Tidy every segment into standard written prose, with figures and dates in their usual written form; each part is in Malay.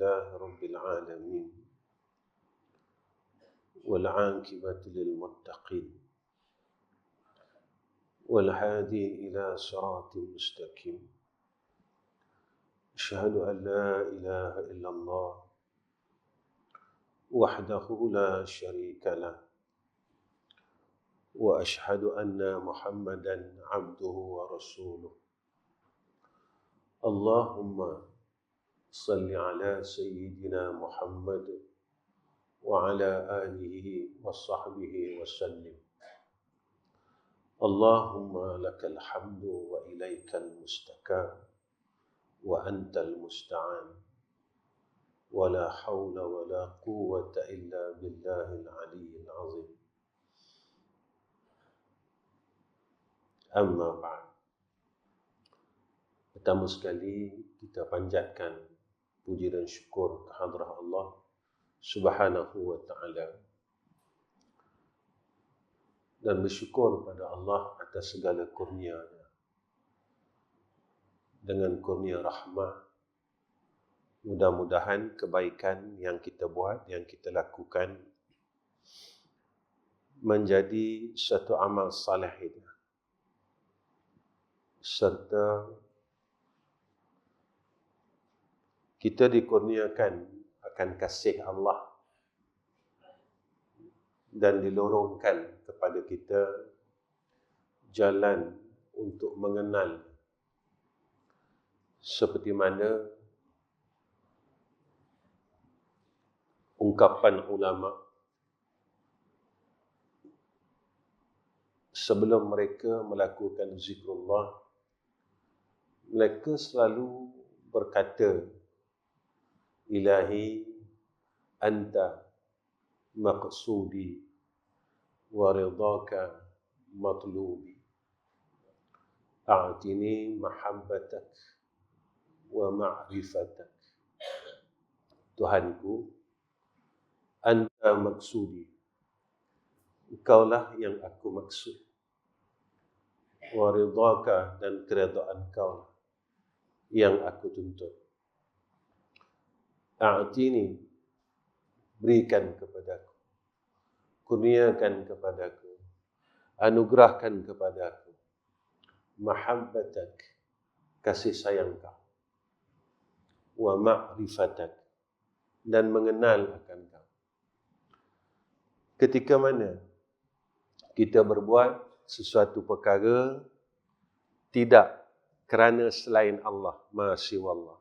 لله رب العالمين والعاقبة للمتقين والهادي إلى صراط مستقيم أشهد أن لا إله إلا الله وحده لا شريك له وأشهد أن محمدا عبده ورسوله اللهم صل على سيدنا محمد وعلى آله وصحبه وسلم اللهم لك الحمد وإليك المستكان وأنت المستعان ولا حول ولا قوة إلا بالله العلي العظيم أما بعد. Pertama sekali kita panjatkan puji dan syukur kehadrat Allah Subhanahu wa ta'ala dan bersyukur pada Allah atas segala kurnia-Nya. Dengan kurnia rahmah, mudah-mudahan kebaikan yang kita buat, yang kita lakukan menjadi satu amal saleh itu, serta kita dikurniakan akan kasih Allah dan dilorongkan kepada kita jalan untuk mengenal seperti mana ungkapan ulama sebelum mereka melakukan zikrullah, mereka selalu berkata, Ilahi anta maqsudi wa ridhaka matlubi a'tini mahabbatak wa ma'rifatak. Tuhanku, anta maksudi, engkaulah yang aku maksud, wa ridhaka, dan keredaan engkau yang aku tuntut. A'tini, berikan kepadaku, kurniakan kepadaku, anugerahkan kepadaku, mahabbatak, kasih sayang kau, wa ma'rifatak, dan mengenal akan kau. Ketika mana kita berbuat sesuatu perkara tidak kerana selain Allah, ma siwallah,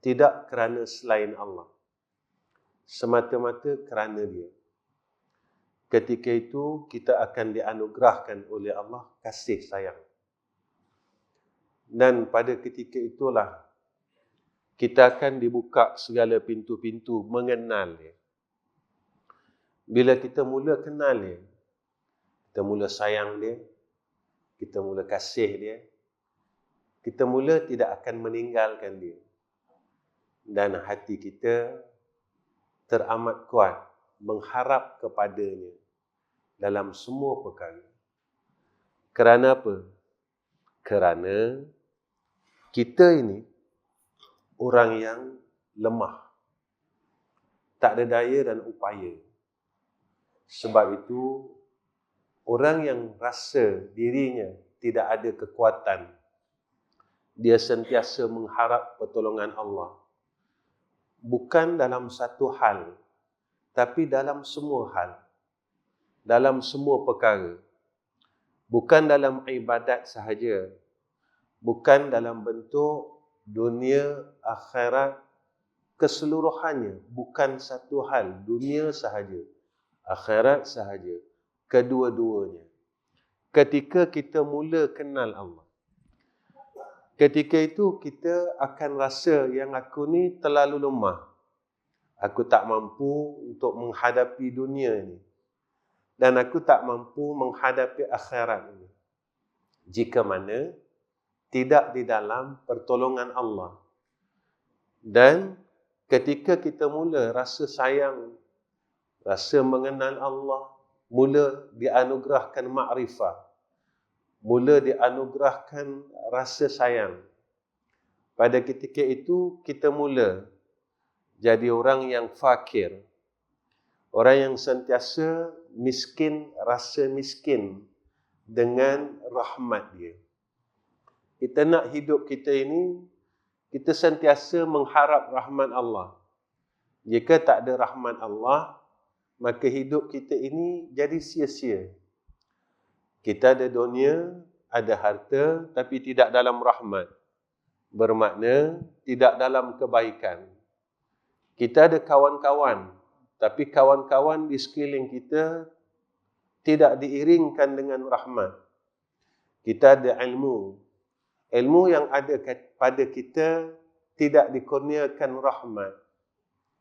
tidak kerana selain Allah, semata-mata kerana Dia, ketika itu kita akan dianugerahkan oleh Allah kasih sayang. Dan pada ketika itulah kita akan dibuka segala pintu-pintu mengenal Dia. Bila kita mula kenal Dia, kita mula sayang Dia, kita mula kasih Dia, kita mula tidak akan meninggalkan Dia. Dan hati kita teramat kuat mengharap kepadanya dalam semua perkara. Kerana apa? Kerana kita ini orang yang lemah, tak ada daya dan upaya. Sebab itu, orang yang rasa dirinya tidak ada kekuatan, dia sentiasa mengharap pertolongan Allah. Bukan dalam satu hal, tapi dalam semua hal, dalam semua perkara. Bukan dalam ibadat sahaja, bukan dalam bentuk dunia, akhirat, keseluruhannya. Bukan satu hal, dunia sahaja, akhirat sahaja, kedua-duanya. Ketika kita mula kenal Allah, ketika itu kita akan rasa yang aku ni terlalu lemah. Aku tak mampu untuk menghadapi dunia ini. Dan aku tak mampu menghadapi akhirat ini. Jika mana tidak di dalam pertolongan Allah. Dan ketika kita mula rasa sayang, rasa mengenal Allah, mula dianugerahkan makrifah, mula dianugerahkan rasa sayang, pada ketika itu kita mula jadi orang yang fakir. Orang yang sentiasa miskin, rasa miskin dengan rahmat dia. Kita nak hidup kita ini, kita sentiasa mengharap rahmat Allah. Jika tak ada rahmat Allah, maka hidup kita ini jadi sia-sia. Kita ada dunia, ada harta, tapi tidak dalam rahmat. Bermakna tidak dalam kebaikan. Kita ada kawan-kawan, tapi kawan-kawan di sekeliling kita tidak diiringkan dengan rahmat. Kita ada ilmu. Ilmu yang ada pada kita tidak dikurniakan rahmat.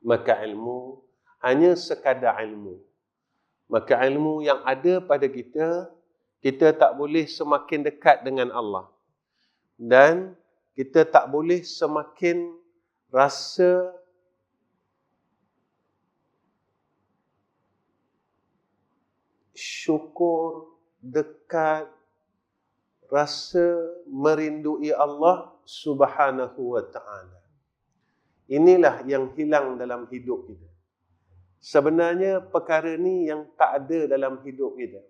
Maka ilmu hanya sekadar ilmu. Maka ilmu yang ada pada kita, kita tak boleh semakin dekat dengan Allah. Dan kita tak boleh semakin rasa syukur, dekat, rasa merindui Allah Subhanahu wa ta'ala. Inilah yang hilang dalam hidup kita. Sebenarnya perkara ni yang tak ada dalam hidup kita.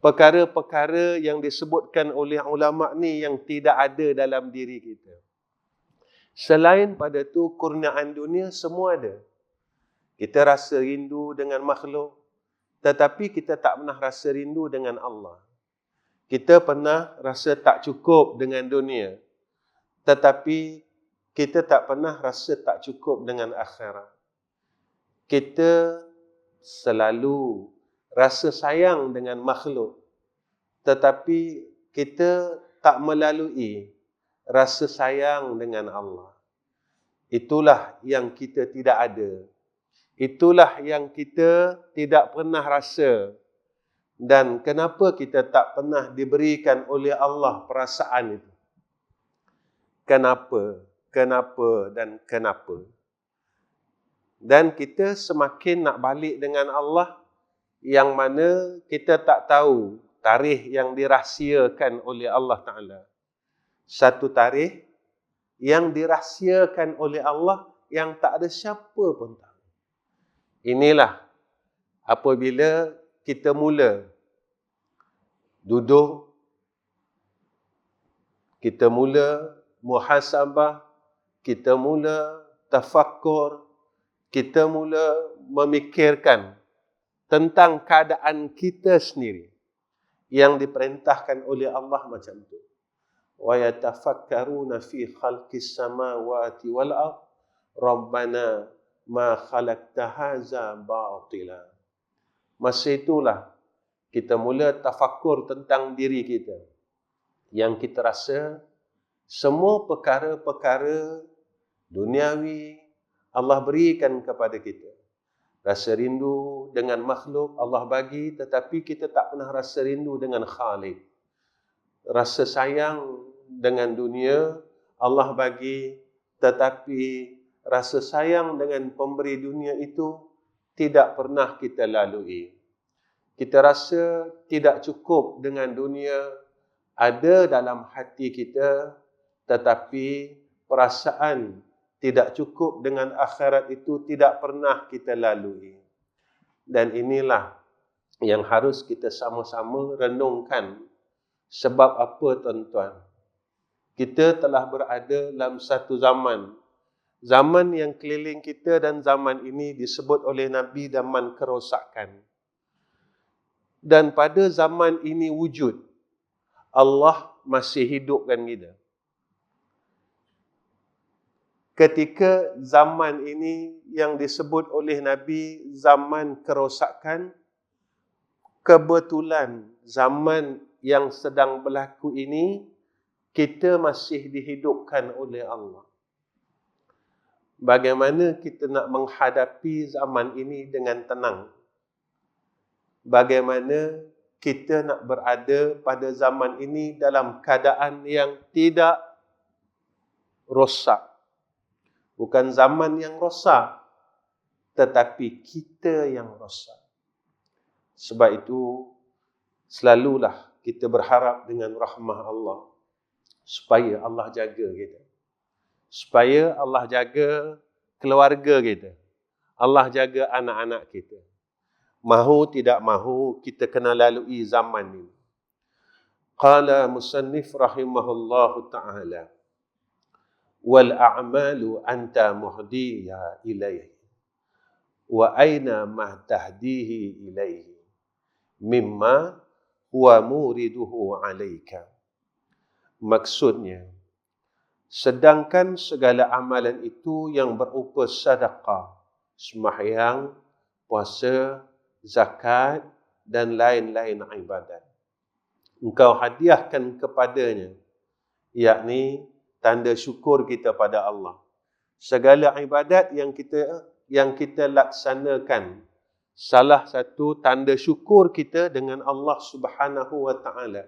Perkara-perkara yang disebutkan oleh ulama ni yang tidak ada dalam diri kita. Selain pada tu, kurniaan dunia semua ada. Kita rasa rindu dengan makhluk, tetapi kita tak pernah rasa rindu dengan Allah. Kita pernah rasa tak cukup dengan dunia, tetapi kita tak pernah rasa tak cukup dengan akhirat. Kita selalu rasa sayang dengan makhluk, tetapi kita tak melalui rasa sayang dengan Allah. Itulah yang kita tidak ada. Itulah yang kita tidak pernah rasa. Dan kenapa kita tak pernah diberikan oleh Allah perasaan itu? Kenapa? Kenapa dan kenapa? Dan kita semakin nak balik dengan Allah, yang mana kita tak tahu tarikh yang dirahsiakan oleh Allah Ta'ala. Satu tarikh yang dirahsiakan oleh Allah yang tak ada siapa pun tahu. Inilah apabila kita mula duduk, kita mula muhasabah, kita mula tafakkur, kita mula memikirkan tentang keadaan kita sendiri yang diperintahkan oleh Allah macam tu. Wa yatafakkaruna fi khalqis samawati wal ard rabbana ma khalaqta hadza batila. Masa itulah kita mula tafakkur tentang diri kita. Yang kita rasa semua perkara-perkara duniawi Allah berikan kepada kita. Rasa rindu dengan makhluk Allah bagi, tetapi kita tak pernah rasa rindu dengan Khalik. Rasa sayang dengan dunia Allah bagi, tetapi rasa sayang dengan pemberi dunia itu tidak pernah kita lalui. Kita rasa tidak cukup dengan dunia, ada dalam hati kita, tetapi perasaan tidak cukup dengan akhirat itu tidak pernah kita lalui. Dan inilah yang harus kita sama-sama renungkan. Sebab apa, tuan-tuan? Kita telah berada dalam satu zaman. Zaman yang keliling kita dan zaman ini disebut oleh Nabi zaman kerosakan. Dan pada zaman ini wujud, Allah masih hidupkan kita. Ketika zaman ini yang disebut oleh Nabi zaman kerosakan, kebetulan zaman yang sedang berlaku ini, kita masih dihidupkan oleh Allah. Bagaimana kita nak menghadapi zaman ini dengan tenang? Bagaimana kita nak berada pada zaman ini dalam keadaan yang tidak rosak? Bukan zaman yang rosak, tetapi kita yang rosak. Sebab itu, selalulah kita berharap dengan rahmah Allah, supaya Allah jaga kita. supaya Allah jaga keluarga kita. Allah jaga anak-anak kita. Mahu tidak mahu, kita kena lalui zaman ini. Qala musannif rahimahullahu ta'ala, wal a'malu anta muhdiya ilaihi, wa aina ma tahdihi ilaihi, mimma huwa muriduhu alaika. Maksudnya, sedangkan segala amalan itu yang berupa sedekah, sembahyang, puasa, zakat dan lain-lain ibadat, engkau hadiahkan kepadanya, yakni tanda syukur kita pada Allah. Segala ibadat yang kita laksanakan, salah satu tanda syukur kita dengan Allah Subhanahu wa taala.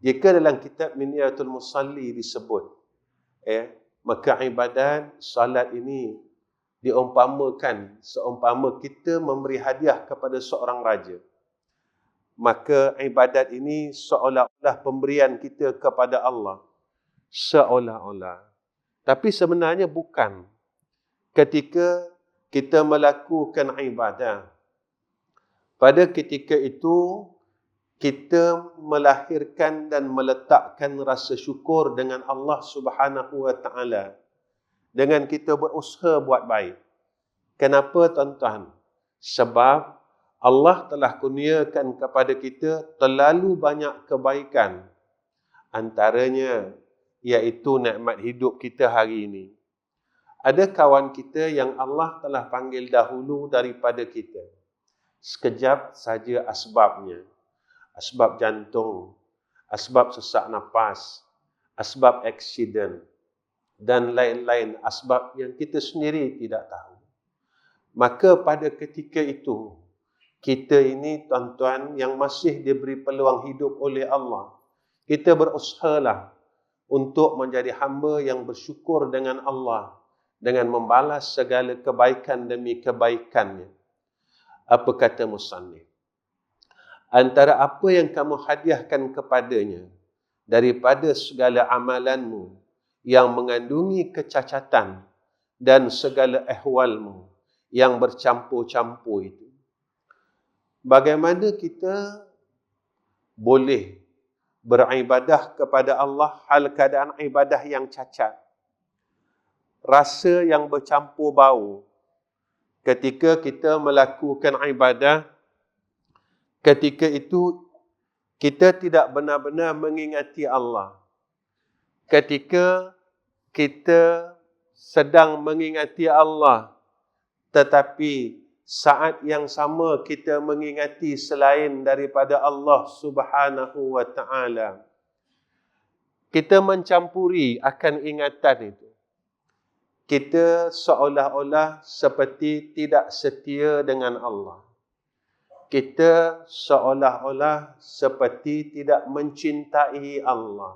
Jika dalam kitab Minyatul Musalli disebut, maka ibadat salat ini diumpamakan seumpama kita memberi hadiah kepada seorang raja. Maka ibadat ini seolah-olah pemberian kita kepada Allah. Seolah-olah. Tapi sebenarnya bukan. Ketika kita melakukan ibadah, pada ketika itu kita melahirkan dan meletakkan rasa syukur dengan Allah Subhanahu wa taala. Dengan kita berusaha buat baik. Kenapa tuan-tuan? Sebab Allah telah kurniakan kepada kita terlalu banyak kebaikan. Antaranya, iaitu nikmat hidup kita hari ini. Ada kawan kita yang Allah telah panggil dahulu daripada kita. Sekejap saja asbabnya. Asbab jantung, asbab sesak nafas, asbab aksiden, dan lain-lain asbab yang kita sendiri tidak tahu. Maka pada ketika itu, kita ini tuan-tuan yang masih diberi peluang hidup oleh Allah, kita berusahalah untuk menjadi hamba yang bersyukur dengan Allah, dengan membalas segala kebaikan demi kebaikannya. Apa kata musannif? Antara apa yang kamu hadiahkan kepadanya daripada segala amalanmu yang mengandungi kecacatan dan segala ahwalmu yang bercampur-campur itu. Bagaimana kita boleh beribadah kepada Allah hal keadaan ibadah yang cacat, rasa yang bercampur bau. Ketika kita melakukan ibadah, ketika itu kita tidak benar-benar mengingati Allah. Ketika kita sedang mengingati Allah, tetapi saat yang sama kita mengingati selain daripada Allah Subhanahu wa taala, kita mencampuri akan ingatan itu. Kita seolah-olah seperti tidak setia dengan Allah. Kita seolah-olah seperti tidak mencintai Allah.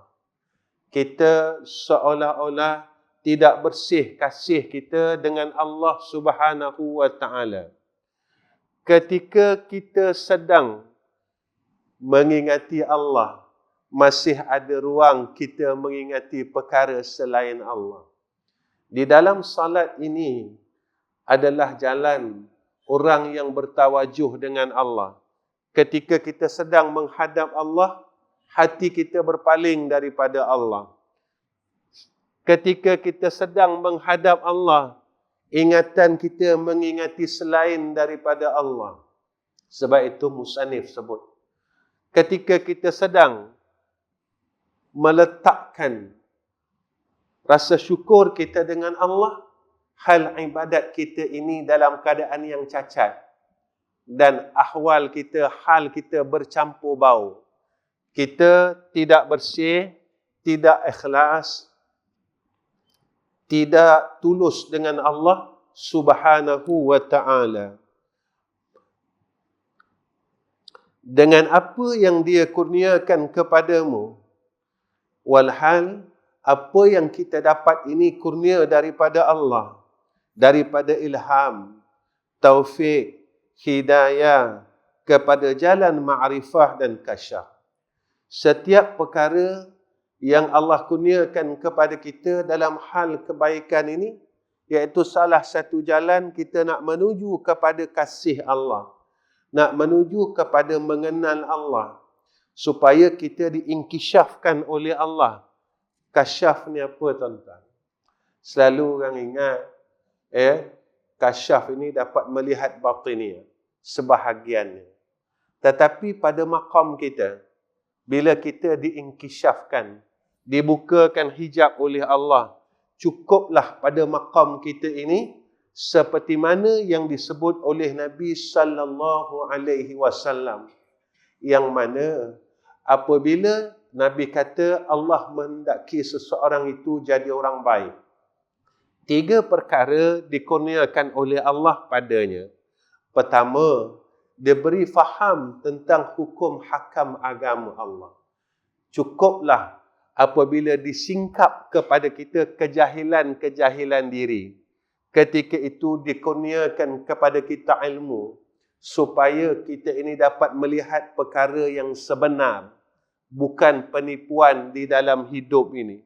Kita seolah-olah tidak bersih kasih kita dengan Allah Subhanahu wa taala. Ketika kita sedang mengingati Allah, masih ada ruang kita mengingati perkara selain Allah. Di dalam salat ini adalah jalan orang yang bertawajuh dengan Allah. Ketika kita sedang menghadap Allah, hati kita berpaling daripada Allah. Ketika kita sedang menghadap Allah, ingatan kita mengingati selain daripada Allah. Sebab itu musannif sebut, ketika kita sedang meletakkan rasa syukur kita dengan Allah, hal ibadat kita ini dalam keadaan yang cacat dan ahwal kita, hal kita bercampur bau. Kita tidak bersih, tidak ikhlas, tidak tulus dengan Allah Subhanahu wa taala. Dengan apa yang Dia kurniakan kepadamu, walhal apa yang kita dapat ini kurnia daripada Allah, daripada ilham, taufik, hidayah kepada jalan ma'rifah dan kasyaf. Setiap perkara yang Allah kurniakan kepada kita dalam hal kebaikan ini, iaitu salah satu jalan kita nak menuju kepada kasih Allah, nak menuju kepada mengenal Allah, supaya kita diinkisyafkan oleh Allah. Kasyaf ni apa, tuan-tuan? Selalu orang ingat, kasyaf ini dapat melihat batiniah, sebahagiannya. Tetapi pada maqam kita, bila kita diinkisyafkan, dibukakan hijab oleh Allah, cukuplah pada maqam kita ini seperti mana yang disebut oleh Nabi sallallahu alaihi wasallam, yang mana apabila Nabi kata Allah menghendaki seseorang itu jadi orang baik, 3 perkara dikurniakan oleh Allah padanya. Pertama, dia beri faham tentang hukum hakam agama Allah. Cukuplah apabila disingkap kepada kita kejahilan-kejahilan diri, ketika itu dikurniakan kepada kita ilmu, supaya kita ini dapat melihat perkara yang sebenar, bukan penipuan di dalam hidup ini.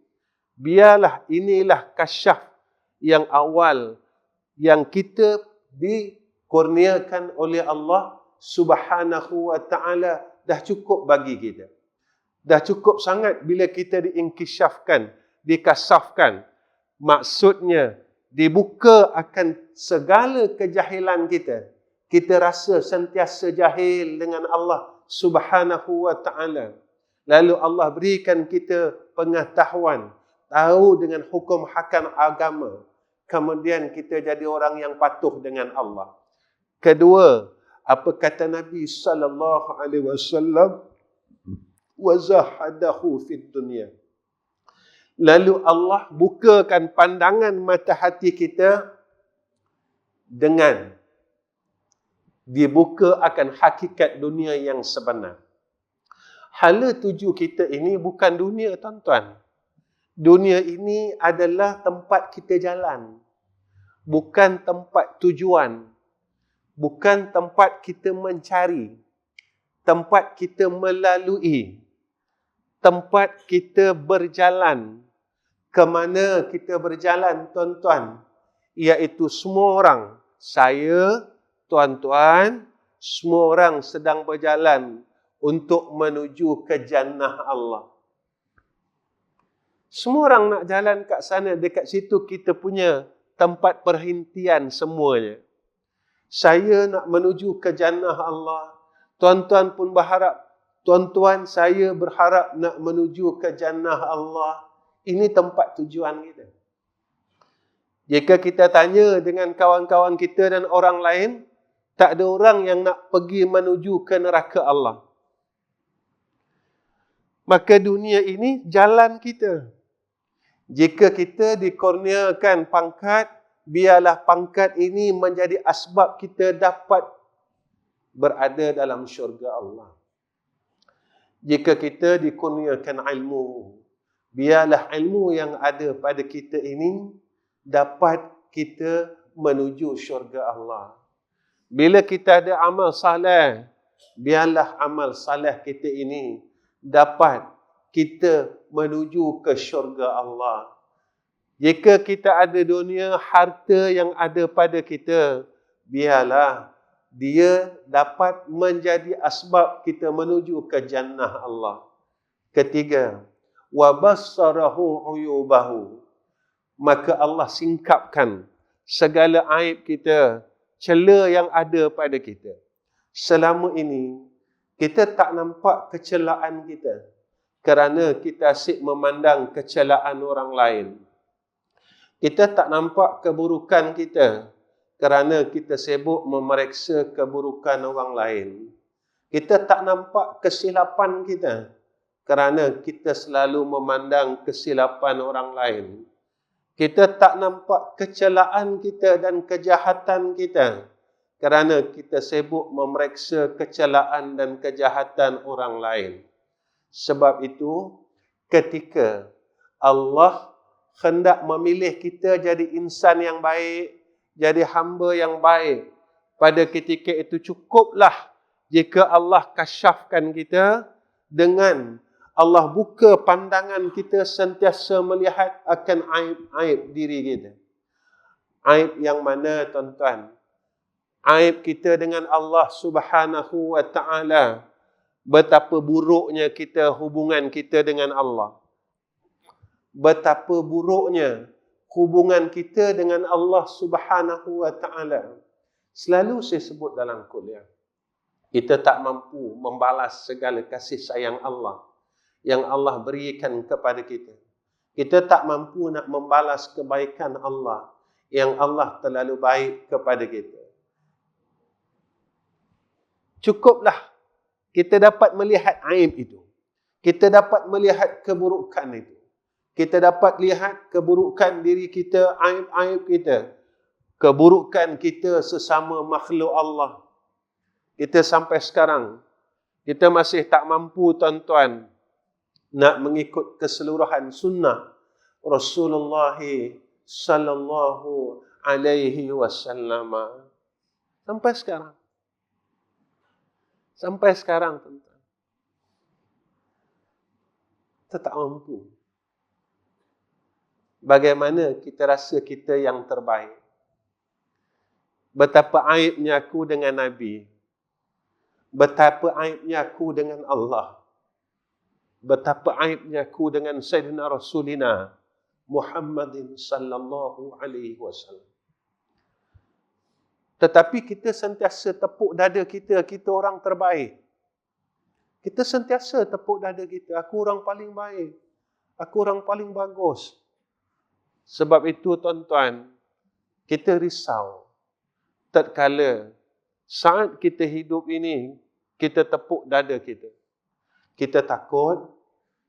Biarlah inilah kasyaf yang awal yang kita dikurniakan oleh Allah Subhanahu wa ta'ala. Dah cukup bagi kita. Dah cukup sangat bila kita diinkisyafkan, dikasafkan. Maksudnya, dibuka akan segala kejahilan kita. Kita rasa sentiasa jahil dengan Allah Subhanahu wa ta'ala. Lalu Allah berikan kita pengetahuan, tahu dengan hukum hakam agama. Kemudian kita jadi orang yang patuh dengan Allah. Kedua, apa kata Nabi sallallahu alaihi wasallam? Wa zahadahu fid dunya. Lalu Allah bukakan pandangan mata hati kita dengan dibuka akan hakikat dunia yang sebenar. Hala tuju kita ini bukan dunia, tuan-tuan. Dunia ini adalah tempat kita jalan, bukan tempat tujuan. Bukan tempat kita mencari, tempat kita melalui, tempat kita berjalan. Kemana kita berjalan, tuan-tuan? Iaitu semua orang, saya, tuan-tuan, semua orang sedang berjalan untuk menuju ke jannah Allah. Semua orang nak jalan kat sana, dekat situ kita punya tempat perhentian semuanya. Saya nak menuju ke jannah Allah. Tuan-tuan pun berharap, tuan-tuan saya berharap nak menuju ke jannah Allah. Ini tempat tujuan kita. Jika kita tanya dengan kawan-kawan kita dan orang lain, tak ada orang yang nak pergi menuju ke neraka Allah. Maka dunia ini jalan kita. Jika kita dikurniakan pangkat, biarlah pangkat ini menjadi asbab kita dapat berada dalam syurga Allah. Jika kita dikurniakan ilmu, biarlah ilmu yang ada pada kita ini dapat kita menuju syurga Allah. Bila kita ada amal saleh, biarlah amal saleh kita ini dapat kita menuju ke syurga Allah. Jika kita ada dunia, harta yang ada pada kita, biarlah dia dapat menjadi asbab kita menuju ke jannah Allah. Ketiga, wa bassarahu uyubahu. Maka Allah singkapkan segala aib kita, celah yang ada pada kita. Selama ini, kita tak nampak kecelaan kita kerana kita asyik memandang kecelaan orang lain. Kita tak nampak keburukan kita kerana kita sibuk memeriksa keburukan orang lain. Kita tak nampak kesilapan kita kerana kita selalu memandang kesilapan orang lain. Kita tak nampak kecelaan kita dan kejahatan kita kerana kita sibuk memeriksa kecelaan dan kejahatan orang lain. Sebab itu, ketika Allah hendak memilih kita jadi insan yang baik, jadi hamba yang baik, pada ketika itu cukuplah jika Allah kasyafkan kita dengan Allah buka pandangan kita sentiasa melihat akan aib-aib diri kita. Aib yang mana, tuan-tuan? Aib kita dengan Allah Subhanahu wa Ta'ala. Betapa buruknya hubungan kita dengan Allah. Betapa buruknya hubungan kita dengan Allah Subhanahu wa Ta'ala. Selalu saya sebut dalam kuliah, kita tak mampu membalas segala kasih sayang Allah yang Allah berikan kepada kita. Kita tak mampu nak membalas kebaikan Allah yang Allah terlalu baik kepada kita. Cukuplah kita dapat melihat aib itu. Kita dapat melihat keburukan itu. Kita dapat lihat keburukan diri kita, aib-aib kita. Keburukan kita sesama makhluk Allah. Kita sampai sekarang, kita masih tak mampu, tuan-tuan, nak mengikut keseluruhan sunnah Rasulullah sallallahu alaihi wasallam. Sampai sekarang. Sampai sekarang, tuan-tuan. Kita tak mampu. Bagaimana kita rasa kita yang terbaik? Betapa aibnya aku dengan Nabi. Betapa aibnya aku dengan Allah. Betapa aibnya aku dengan Sayyidina Rasulina Muhammadin sallallahu alaihi wasallam. Tetapi kita sentiasa tepuk dada kita orang terbaik. Kita sentiasa tepuk dada kita, aku orang paling baik. Aku orang paling bagus. Sebab itu, tuan-tuan, kita risau. Tatkala saat kita hidup ini, kita tepuk dada kita. Kita takut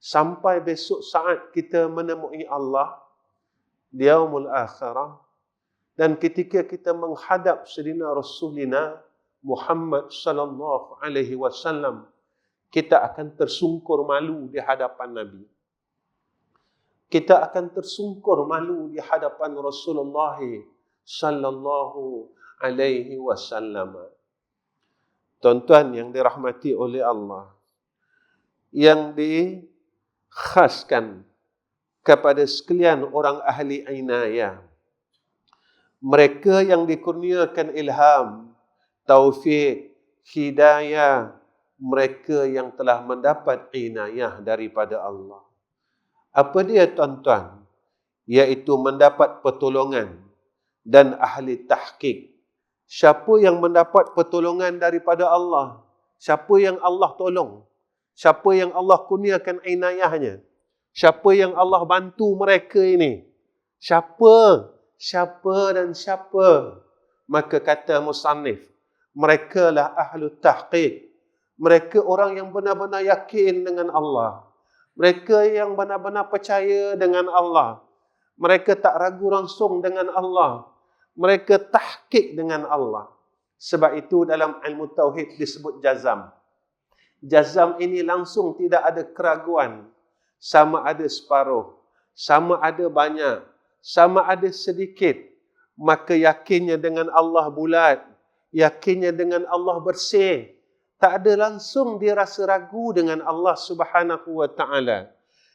sampai besok saat kita menemui Allah di yaumul akhirah, dan ketika kita menghadap Sayyidina Rasulina Muhammad sallallahu alaihi wasallam, kita akan tersungkur malu di hadapan Nabi. Kita akan tersungkur malu di hadapan Rasulullah sallallahu alaihi wasallam. Tuan-tuan yang dirahmati oleh Allah, yang dikhaskan kepada sekalian orang ahli inayah, mereka yang dikurniakan ilham, taufik, hidayah, mereka yang telah mendapat inayah daripada Allah. Apa dia, tuan-tuan? Iaitu mendapat pertolongan dan ahli tahqiq. Siapa yang mendapat pertolongan daripada Allah? Siapa yang Allah tolong? Siapa yang Allah kurniakan inayahnya? Siapa yang Allah bantu mereka ini? Siapa? Siapa dan siapa? Maka kata musannif, merekalah ahlu tahqiq. Mereka orang yang benar-benar yakin dengan Allah. Mereka yang benar-benar percaya dengan Allah. Mereka tak ragu langsung dengan Allah. Mereka tahqiq dengan Allah. Sebab itu dalam ilmu tauhid disebut jazam. Jazam ini langsung tidak ada keraguan. Sama ada separuh, sama ada banyak, sama ada sedikit. Maka yakinnya dengan Allah bulat. Yakinnya dengan Allah bersih. Tak ada langsung dia rasa ragu dengan Allah Subhanahu wa Ta'ala.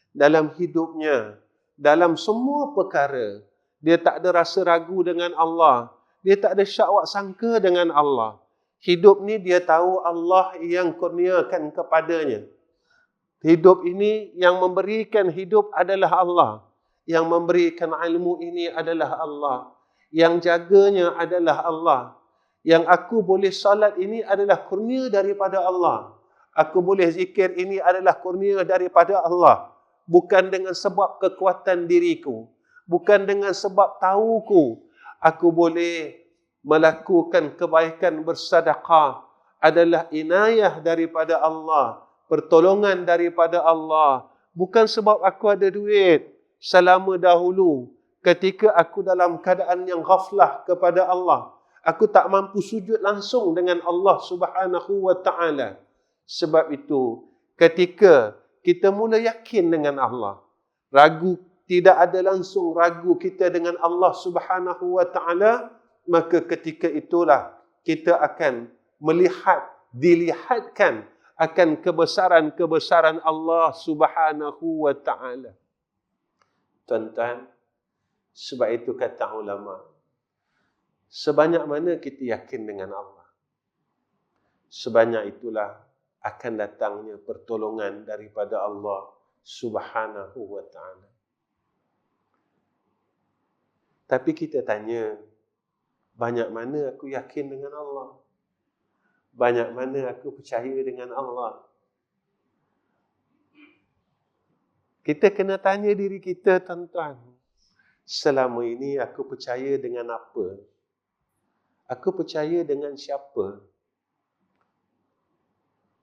Dalam hidupnya, dalam semua perkara, dia tak ada rasa ragu dengan Allah. Dia tak ada syak sangka dengan Allah. Hidup ni dia tahu Allah yang kurniakan kepadanya. Hidup ini yang memberikan hidup adalah Allah. Yang memberikan ilmu ini adalah Allah. Yang jaganya adalah Allah. Yang aku boleh salat ini adalah kurnia daripada Allah. Aku boleh zikir ini adalah kurnia daripada Allah. Bukan dengan sebab kekuatan diriku. Bukan dengan sebab tahuku. Aku boleh melakukan kebaikan bersedekah adalah inayah daripada Allah. Pertolongan daripada Allah. Bukan sebab aku ada duit. Selama dahulu, ketika aku dalam keadaan yang ghaflah kepada Allah, aku tak mampu sujud langsung dengan Allah Subhanahu wa Ta'ala. Sebab itu, ketika kita mula yakin dengan Allah, ragu, tidak ada langsung ragu kita dengan Allah Subhanahu wa Ta'ala, maka ketika itulah kita akan melihat, dilihatkan akan kebesaran-kebesaran Allah Subhanahu wa ta'ala. Tuan-tuan, sebab itu kata ulama, sebanyak mana kita yakin dengan Allah, sebanyak itulah akan datangnya pertolongan daripada Allah Subhanahu wa ta'ala. Tapi kita tanya, banyak mana aku yakin dengan Allah? Banyak mana aku percaya dengan Allah? Kita kena tanya diri kita, tuan-tuan. Selama ini aku percaya dengan apa? Aku percaya dengan siapa?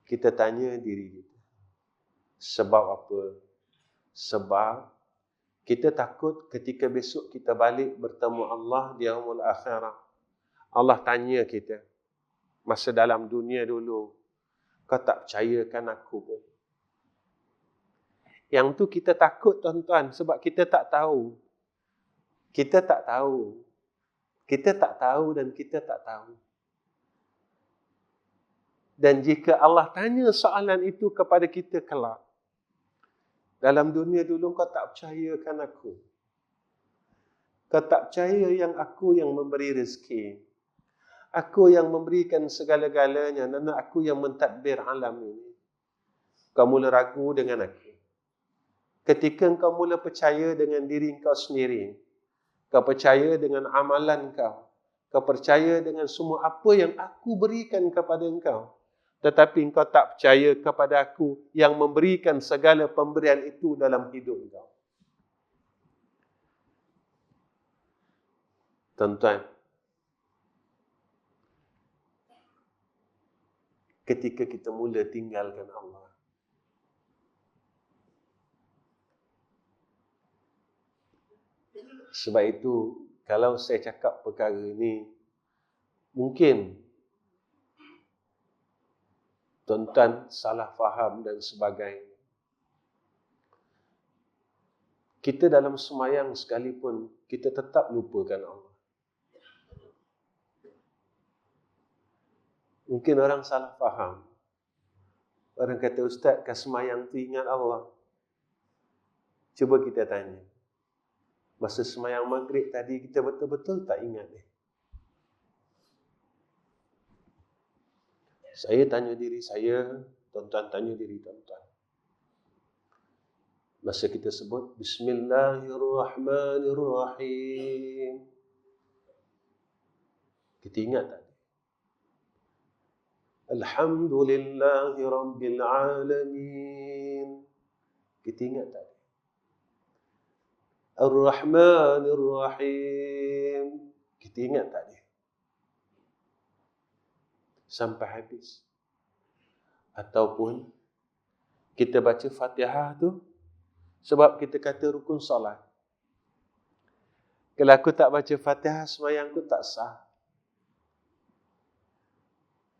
Kita tanya diri kita. Sebab apa? Sebab kita takut ketika besok kita balik bertemu Allah di yaumul akhirah. Allah tanya kita, masa dalam dunia dulu, kau tak percayakan aku pun. Yang tu kita takut, tuan-tuan, sebab kita tak tahu. Kita tak tahu. Kita tak tahu dan kita tak tahu. Dan jika Allah tanya soalan itu kepada kita kelak, dalam dunia dulu kau tak percayakan aku. Kau tak percaya yang aku yang memberi rezeki. Aku yang memberikan segala-galanya dan aku yang mentadbir alam ini. Kau mula ragu dengan aku. Ketika kau mula percaya dengan diri kau sendiri, kau percaya dengan amalan kau, kau percaya dengan semua apa yang aku berikan kepada engkau, tetapi engkau tak percaya kepada aku yang memberikan segala pemberian itu dalam hidup engkau. Tuan-tuan, ketika kita mula tinggalkan Allah, sebab itu, kalau saya cakap perkara ini, mungkin tuan-tuan salah faham dan sebagainya. Kita dalam semayang sekalipun, kita tetap lupakan Allah. Mungkin orang salah faham. Orang kata, Ustaz, kat semayang tu ingat Allah. Cuba kita tanya. Masa semayang maghrib tadi, kita betul-betul tak ingat ni. Saya tanya diri saya, tuan-tuan tanya diri tuan-tuan. Masa kita sebut Bismillahirrahmanirrahim, kita ingat tak? Alhamdulillahi Rabbil Alamin, kita ingat tak? Ar-Rahmanir-Rahim, kita ingat tak dia? Sampai habis. Ataupun kita baca Fatihah tu sebab kita kata rukun solat. Kalau aku tak baca Fatihah, sembahyangku tak sah.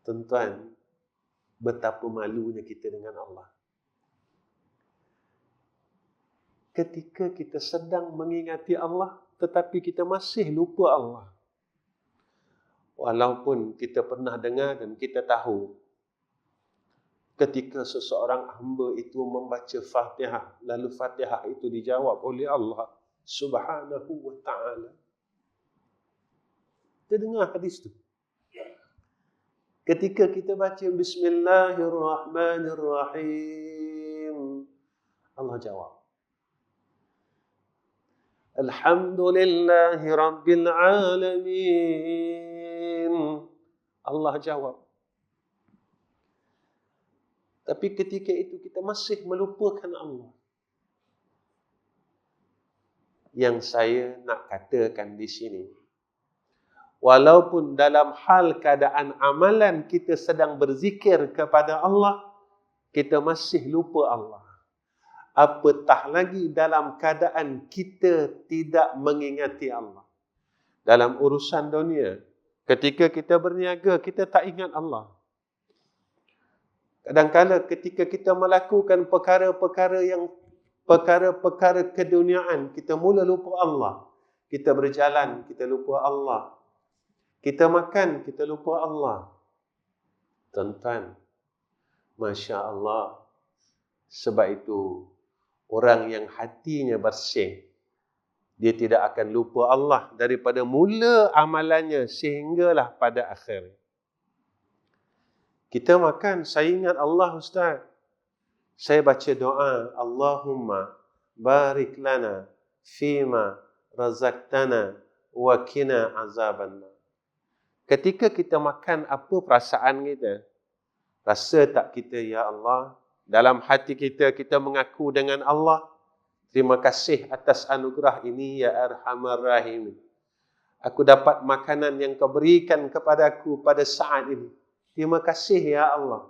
Tuan-tuan, betapa malunya kita dengan Allah. Ketika kita sedang mengingati Allah, tetapi kita masih lupa Allah. Walaupun kita pernah dengar dan kita tahu, ketika seseorang hamba itu membaca Fatihah, lalu Fatihah itu dijawab oleh Allah Subhanahu wa ta'ala. Kita dengar hadis tu. Ketika kita baca Bismillahirrahmanirrahim, Allah jawab. Alhamdulillahi Rabbil Alamin. Allah jawab. Tapi ketika itu kita masih melupakan Allah. Yang saya nak katakan di sini, walaupun dalam hal keadaan amalan kita sedang berzikir kepada Allah, kita masih lupa Allah. Apatah lagi dalam keadaan kita tidak mengingati Allah. Dalam urusan dunia, ketika kita berniaga, kita tak ingat Allah. Kadang-kadang ketika kita melakukan perkara-perkara keduniaan, kita mula lupa Allah. Kita berjalan, kita lupa Allah. Kita makan, kita lupa Allah. Tuan-tuan, Masya Allah. Sebab itu, orang yang hatinya bersih, dia tidak akan lupa Allah daripada mula amalannya sehinggalah pada akhir. Kita makan, saya ingat Allah, Ustaz. Saya baca doa, Allahumma barik lana fima razaqtana wa qina azabannar. Ketika kita makan, apa perasaan kita? Rasa tak kita, ya Allah, dalam hati kita, kita mengaku dengan Allah, terima kasih atas anugerah ini, ya Arhamar Rahim. Aku dapat makanan yang kau berikan kepadaku pada saat ini. Terima kasih, ya Allah.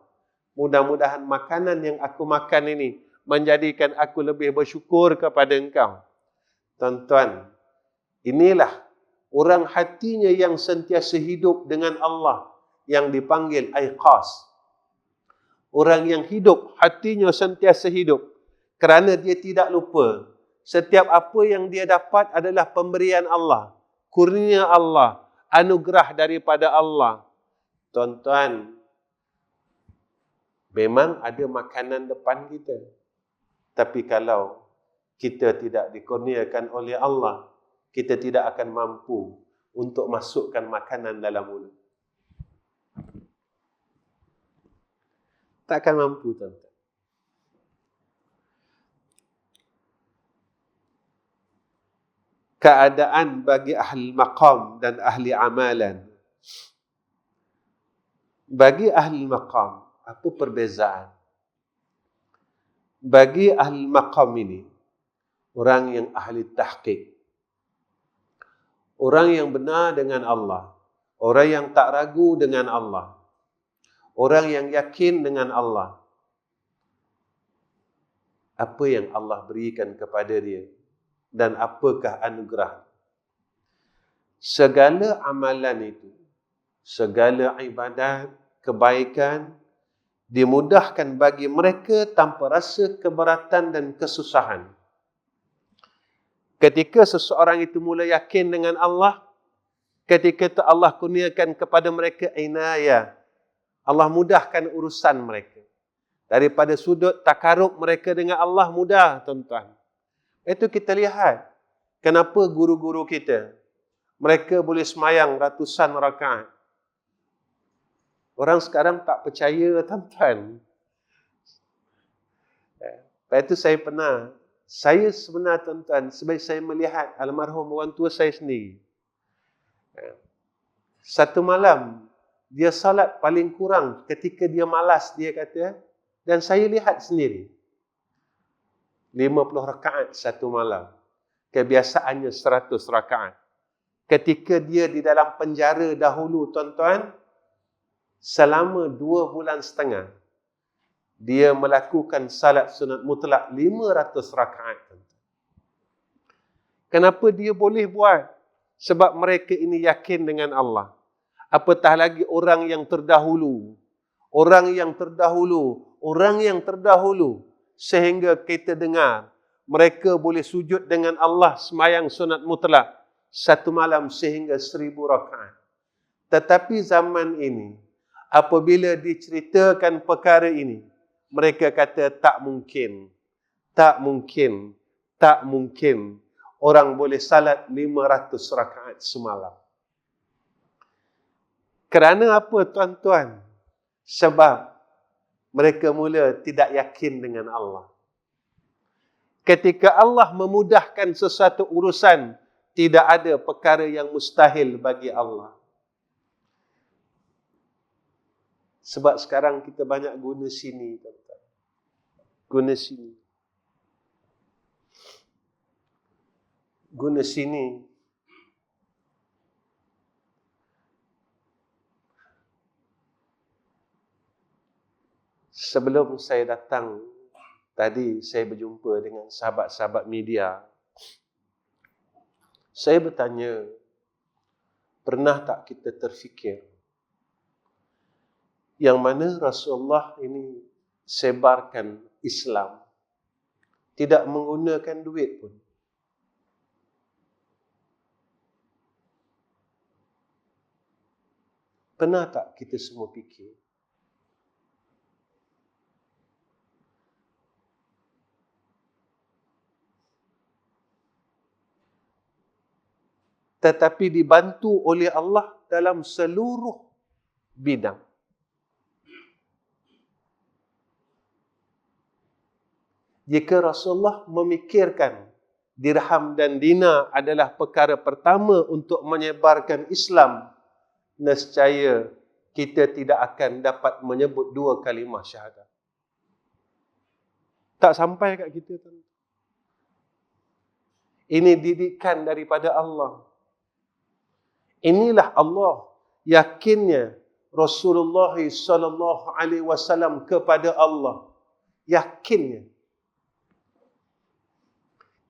Mudah-mudahan makanan yang aku makan ini menjadikan aku lebih bersyukur kepada Engkau. Tuan-tuan, inilah orang hatinya yang sentiasa hidup dengan Allah, yang dipanggil aiqas. Orang yang hidup, hatinya sentiasa hidup, kerana dia tidak lupa. Setiap apa yang dia dapat adalah pemberian Allah, kurnia Allah, anugerah daripada Allah. Tuan-tuan, memang ada makanan depan kita. Tapi kalau kita tidak dikurniakan oleh Allah, kita tidak akan mampu untuk masukkan makanan dalam mulut. Tak akan mampu, tuan-tuan. Keadaan bagi ahli maqam dan ahli amalan. Bagi ahli maqam, apa perbezaan? Bagi ahli maqam ini, orang yang ahli tahqiq, orang yang benar dengan Allah, orang yang tak ragu dengan Allah, orang yang yakin dengan Allah. Apa yang Allah berikan kepada dia dan apakah anugerah? Segala amalan itu, segala ibadat, kebaikan dimudahkan bagi mereka tanpa rasa keberatan dan kesusahan. Ketika seseorang itu mula yakin dengan Allah, ketika itu Allah kurniakan kepada mereka inayah. Allah mudahkan urusan mereka. Daripada sudut takarub mereka dengan Allah mudah, tuan-tuan. Itu kita lihat. Kenapa guru-guru kita, mereka boleh semayang ratusan rakaat. Orang sekarang tak percaya, tuan-tuan. Lepas itu saya sebenar, tuan-tuan, sebab saya melihat almarhum orang tua saya sendiri. Satu malam, dia salat paling kurang ketika dia malas, dia kata, dan saya lihat sendiri. 50 rakaat satu malam. Kebiasaannya 100 rakaat. Ketika dia di dalam penjara dahulu, tuan-tuan, selama 2 bulan setengah, dia melakukan salat sunat mutlak 500 rakaat. Kenapa dia boleh buat? Sebab mereka ini yakin dengan Allah. Apatah lagi orang yang terdahulu. Orang yang terdahulu. Sehingga kita dengar, mereka boleh sujud dengan Allah semayang sunat mutlak satu malam sehingga 1000 rakaat. Tetapi zaman ini, apabila diceritakan perkara ini, mereka kata tak mungkin. Orang boleh salat 500 rakaat semalam. Kerana apa, tuan-tuan? Sebab mereka mula tidak yakin dengan Allah. Ketika Allah memudahkan sesuatu urusan, tidak ada perkara yang mustahil bagi Allah. Sebab sekarang kita banyak guna sini, tuan-tuan. Guna sini. Sebelum saya datang, tadi saya berjumpa dengan sahabat-sahabat media. Saya bertanya, pernah tak kita terfikir yang mana Rasulullah ini sebarkan Islam, tidak menggunakan duit pun. Pernah tak kita semua fikir? tetapi dibantu oleh Allah dalam seluruh bidang. Jika Rasulullah memikirkan dirham dan dinar adalah perkara pertama untuk menyebarkan Islam, nescaya kita tidak akan dapat menyebut dua kalimah syahadah. Tak sampai kat kita. Ini didikan daripada Allah. Inilah Allah yakinnya Rasulullah sallallahu alaihi wasallam kepada Allah. Yakinnya.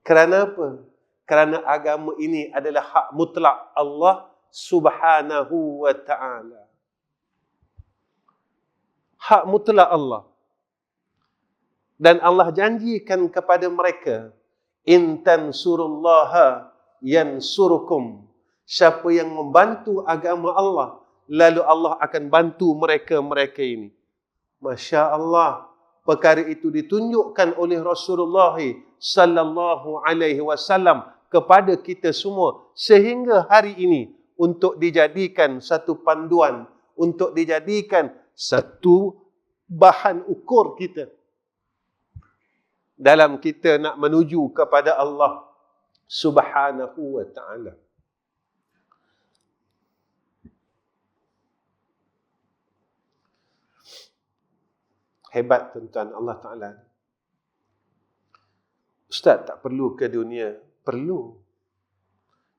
Kerana apa? Kerana agama ini adalah hak mutlak Allah subhanahu wa ta'ala. Hak mutlak Allah. Dan Allah janjikan kepada mereka, in tansurullaha yansurukum. Siapa yang membantu agama Allah, lalu Allah akan bantu mereka-mereka ini. Masya Allah. Perkara itu ditunjukkan oleh Rasulullah sallallahu alaihi wasallam kepada kita semua sehingga hari ini untuk dijadikan satu panduan, untuk dijadikan satu bahan ukur kita dalam kita nak menuju kepada Allah subhanahu wa ta'ala. Hebat tuan-tuan Allah Ta'ala. Ustaz tak perlu ke dunia? Perlu.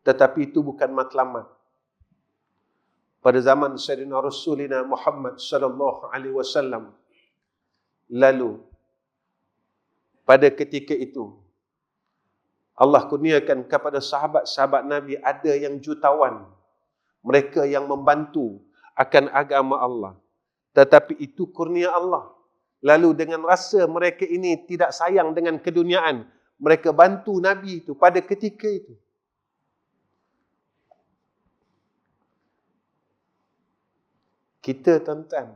Tetapi itu bukan matlamat. Pada zaman Sayyidina Rasulina Muhammad sallallahu alaihi wasallam, lalu pada ketika itu Allah kurniakan kepada sahabat-sahabat Nabi ada yang jutawan, mereka yang membantu akan agama Allah. Tetapi itu kurnia Allah. Lalu dengan rasa mereka ini tidak sayang dengan keduniaan, mereka bantu Nabi itu pada ketika itu. Kita tuan-tuan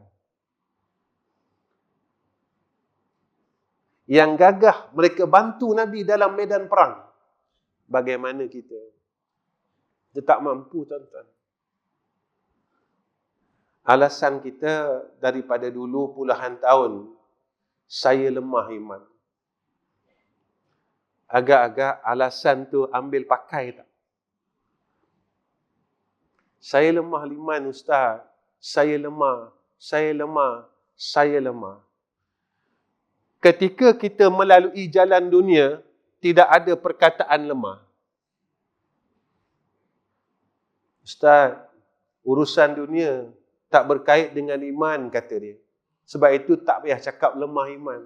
yang gagah mereka bantu Nabi dalam medan perang. Bagaimana kita? Kita tak mampu tuan-tuan. Alasan kita daripada dulu puluhan tahun, saya lemah iman. Agak-agak alasan tu ambil pakai tak? Saya lemah iman Ustaz. Saya lemah. Ketika kita melalui jalan dunia, tidak ada perkataan lemah. Ustaz, urusan dunia tak berkait dengan iman, kata dia. Sebab itu tak payah cakap lemah iman.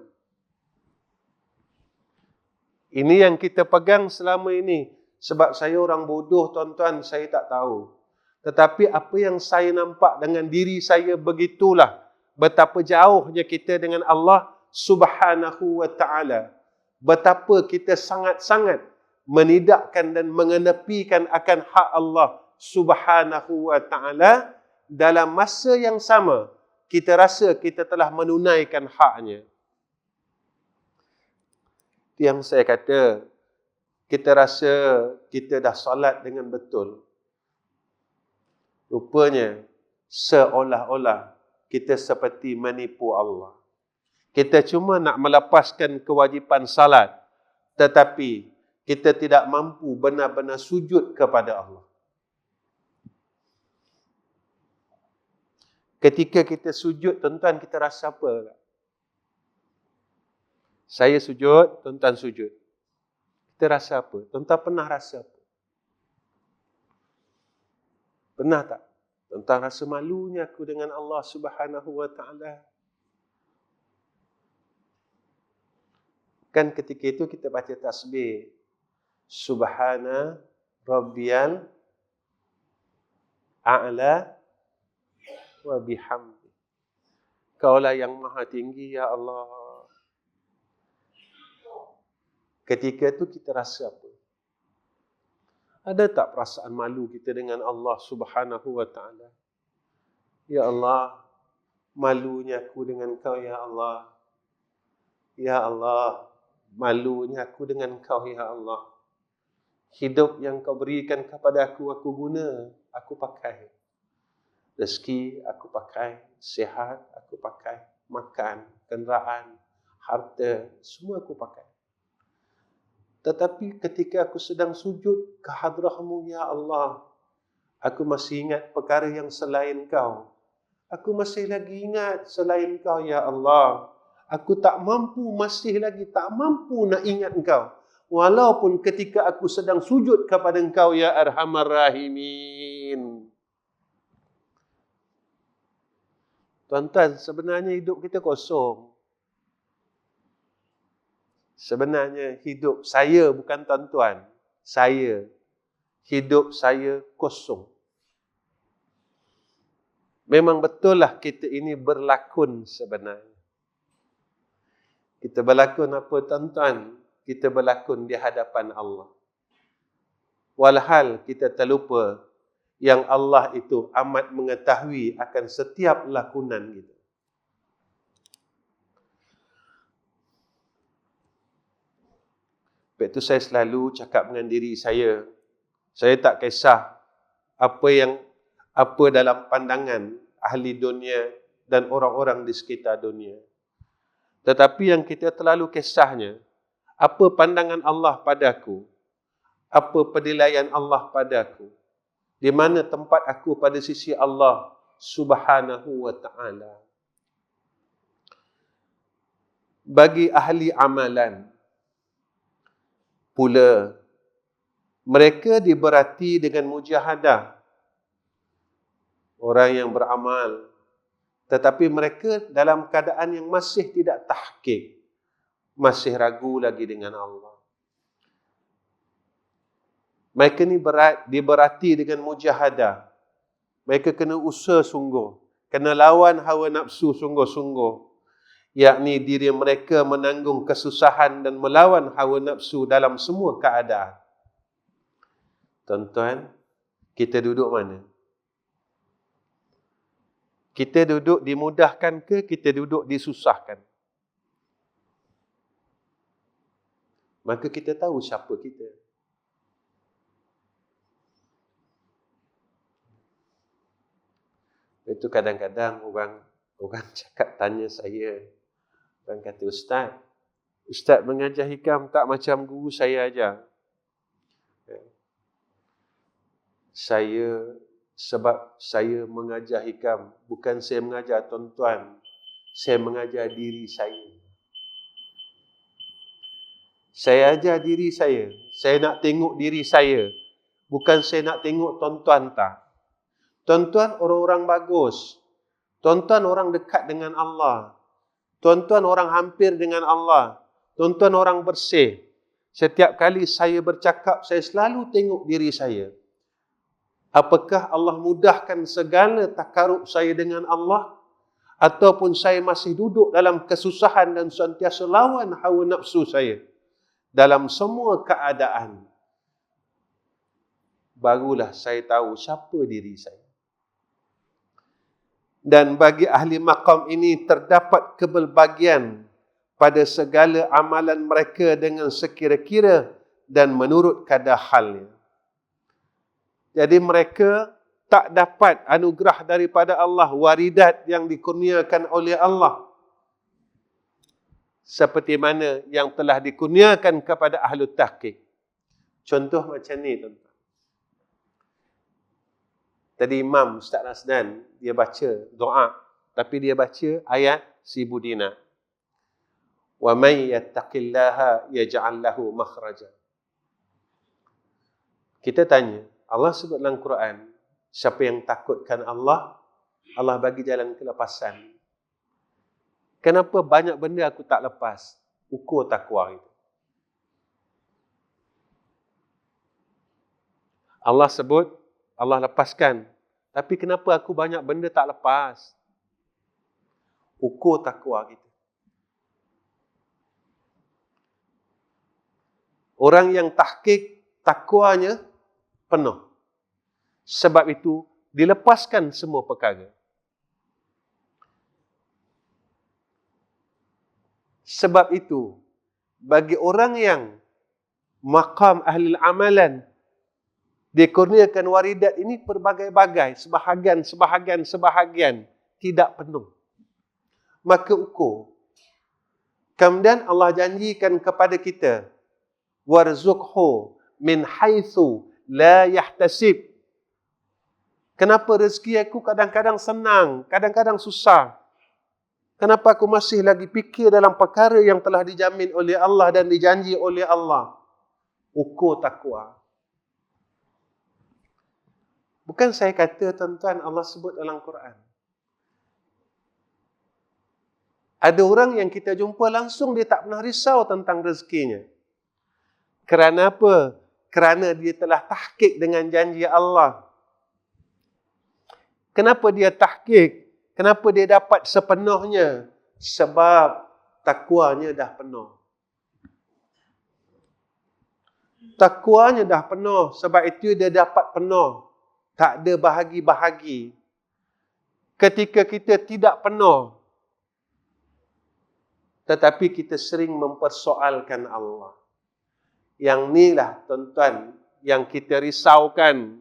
Ini yang kita pegang selama ini. Sebab saya orang bodoh tuan-tuan, saya tak tahu. Tetapi apa yang saya nampak dengan diri saya begitulah. Betapa jauhnya kita dengan Allah subhanahu wa ta'ala. Betapa kita sangat-sangat menidakkan dan mengenepikan akan hak Allah subhanahu wa ta'ala. Dalam masa yang sama, kita rasa kita telah menunaikan haknya. Yang saya kata, kita rasa kita dah solat dengan betul. Rupanya, seolah-olah kita seperti menipu Allah. Kita cuma nak melepaskan kewajipan salat, tetapi kita tidak mampu benar-benar sujud kepada Allah. Ketika kita sujud, tuan-tuan, kita rasa apa? Saya sujud, tuan-tuan sujud. Kita rasa apa? Tuan-tuan pernah rasa apa? Pernah tak? Tuan-tuan rasa malunya aku dengan Allah subhanahu wa ta'ala. Kan ketika itu kita baca tasbih. Subhana rabbiyal a'la wa bihamdi. Kaulah yang maha tinggi, ya Allah. Ketika itu kita rasa apa? Ada tak perasaan malu kita dengan Allah subhanahu wa ta'ala? Ya Allah, malunya aku dengan kau, ya Allah. Ya Allah, malunya aku dengan kau, ya Allah. Hidup yang kau berikan kepada aku guna, aku pakai. Rezeki, aku pakai. Sihat, aku pakai. Makan, kenderaan, harta, semua aku pakai. Tetapi ketika aku sedang sujud ke hadrah-Mu, ya Allah, aku masih ingat perkara yang selain Kau. Aku masih lagi ingat selain Kau, ya Allah. Aku masih lagi tak mampu nak ingat Engkau. Walaupun ketika aku sedang sujud kepada Engkau, ya Arhamar Rahimin. Tuan-tuan, sebenarnya hidup kita kosong. Sebenarnya hidup saya, bukan tuan-tuan. Saya. Hidup saya kosong. Memang betul lah kita ini berlakon sebenarnya. Kita berlakon apa, tuan-tuan? Kita berlakon di hadapan Allah. Walhal kita terlupa yang Allah itu amat mengetahui akan setiap lakonan kita. Sebab itu saya selalu cakap dengan diri saya tak kisah apa dalam pandangan ahli dunia dan orang-orang di sekitar dunia. Tetapi yang kita terlalu kisahnya, apa pandangan Allah padaku? Apa penilaian Allah padaku? Di mana tempat aku pada sisi Allah Subhanahu wa ta'ala? Bagi ahli amalan pula, mereka diberati dengan mujahadah. Orang yang beramal, tetapi mereka dalam keadaan yang masih tidak tahqiq, masih ragu lagi dengan Allah. Mereka ni diberati dengan mujahadah. Mereka kena usaha sungguh, kena lawan hawa nafsu sungguh-sungguh, yakni diri mereka menanggung kesusahan dan melawan hawa nafsu dalam semua keadaan. Tuan-tuan, kita duduk mana? Kita duduk dimudahkan ke kita duduk disusahkan? Maka kita tahu siapa kita. Itu kadang-kadang orang cakap tanya saya, orang kata, Ustaz mengajar hikam tak macam guru saya ajar. Sebab saya mengajar hikam, bukan saya mengajar tuan-tuan, saya mengajar diri saya. Saya ajar diri saya nak tengok diri saya, bukan saya nak tengok tuan-tuan tak. Tuan-tuan orang-orang bagus, tuan-tuan orang dekat dengan Allah, tuan-tuan orang hampir dengan Allah, tuan-tuan orang bersih. Setiap kali saya bercakap, saya selalu tengok diri saya. Apakah Allah mudahkan segala takarub saya dengan Allah? Ataupun saya masih duduk dalam kesusahan dan sentiasa lawan hawa nafsu saya? Dalam semua keadaan, barulah saya tahu siapa diri saya. Dan bagi ahli maqam ini terdapat kebelbagian pada segala amalan mereka dengan sekira-kira dan menurut kadar halnya. Jadi mereka tak dapat anugerah daripada Allah, waridat yang dikurniakan oleh Allah, seperti mana yang telah dikurniakan kepada ahli tahqiq. Contoh macam ni, tuan-tuan. Tadi Imam Ustaz Rasdan, dia baca doa, tapi dia baca ayat si Budina. Wa may yattaqillaha yaj'al lahu makhraja. Kita tanya, Allah sebut dalam Quran, siapa yang takutkan Allah, Allah bagi jalan kelepasan. Kenapa banyak benda aku tak lepas? Ukur takwa itu. Allah sebut, Allah lepaskan. Tapi kenapa aku banyak benda tak lepas? Ukur takwa kita. Orang yang tahqiq, takwanya penuh. Sebab itu, dilepaskan semua perkara. Sebab itu, bagi orang yang maqam ahli amalan. Dikurniakan waridat ini berbagai-bagai, sebahagian, tidak penuh. Maka ukur. Kemudian Allah janjikan kepada kita, warzuqhu min haitsu la yahtasib. Kenapa rezeki aku kadang-kadang senang, kadang-kadang susah? Kenapa aku masih lagi fikir dalam perkara yang telah dijamin oleh Allah dan dijanji oleh Allah? Ukur takwa. Bukan saya kata, tuan-tuan, Allah sebut dalam Quran. Ada orang yang kita jumpa langsung, dia tak pernah risau tentang rezekinya. Kerana apa? Kerana dia telah tahqiq dengan janji Allah. Kenapa dia tahqiq? Kenapa dia dapat sepenuhnya? Sebab takwanya dah penuh. Takwanya dah penuh, sebab itu dia dapat penuh. Tak ada bahagi-bahagi. Ketika kita tidak penuh, tetapi kita sering mempersoalkan Allah. Yang inilah, tuan-tuan, yang kita risaukan.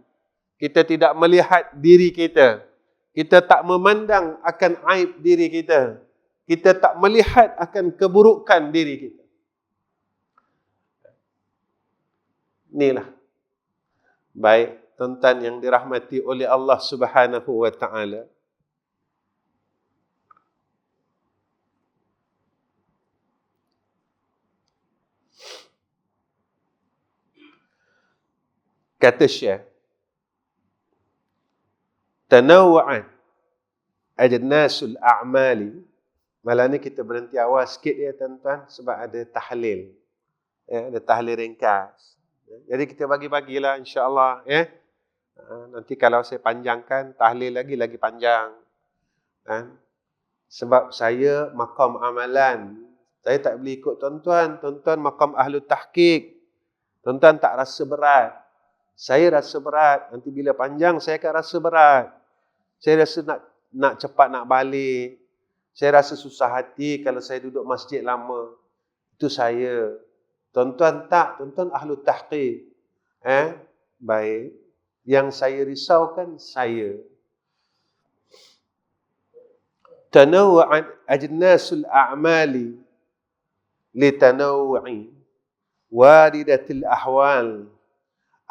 Kita tidak melihat diri kita. Kita tak memandang akan aib diri kita. Kita tak melihat akan keburukan diri kita. Inilah. Baik, tuan-tuan yang dirahmati oleh Allah Subhanahu wa taala. Kata Syekh, tanawwa'at ajnasul a'mali. Malam ni kita berhenti awal sikit ya, tuan-tuan, sebab ada tahlil. Ada tahlil ringkas. Jadi kita bagi-bagilah, insya-Allah, ya. Nanti kalau saya panjangkan, tahlil lagi panjang. Sebab saya maqam amalan. Saya tak boleh ikut tuan-tuan. Tuan-tuan maqam ahlu tahqiq. Tuan-tuan tak rasa berat. Saya rasa berat. Nanti bila panjang, saya akan rasa berat. Saya rasa nak cepat nak balik. Saya rasa susah hati kalau saya duduk masjid lama. Itu saya. Tuan-tuan tak. Tuan-tuan ahlu tahqiq. Baik. Yang saya risaukan, saya. Tanawwa'at ajnasul a'mali litanawwu'i waridatil ahwal.